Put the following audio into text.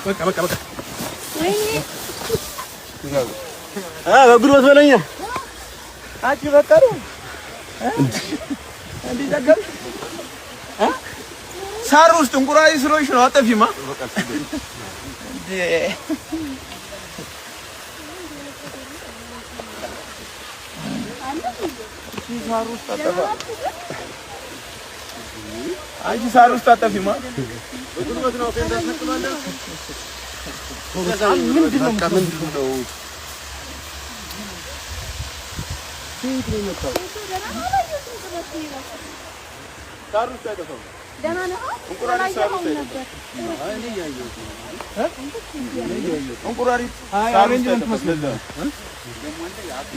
በቃ በጉልበት በለኛ አንቺ በቃ ነው እንዴ ዘገር ሳር ውስጥ እንቁራሪ ስለሆንሽ ነው አጠፊማ እንዴ ሳር ውስጥ አጠፋ አንቺ ሳር ውስጥ አጠፊማ በጉልበት ነው ፈንዳ ተከማለህ ምንድነው ሴት ነው መጣው ሳር ውስጥ አጠፋው ደህና ነው እንቁራሪ ሳር ውስጥ ነበር እኔ ያየው እንቁራሪ ሳር ውስጥ መስለለ ደግሞ አንተ ያት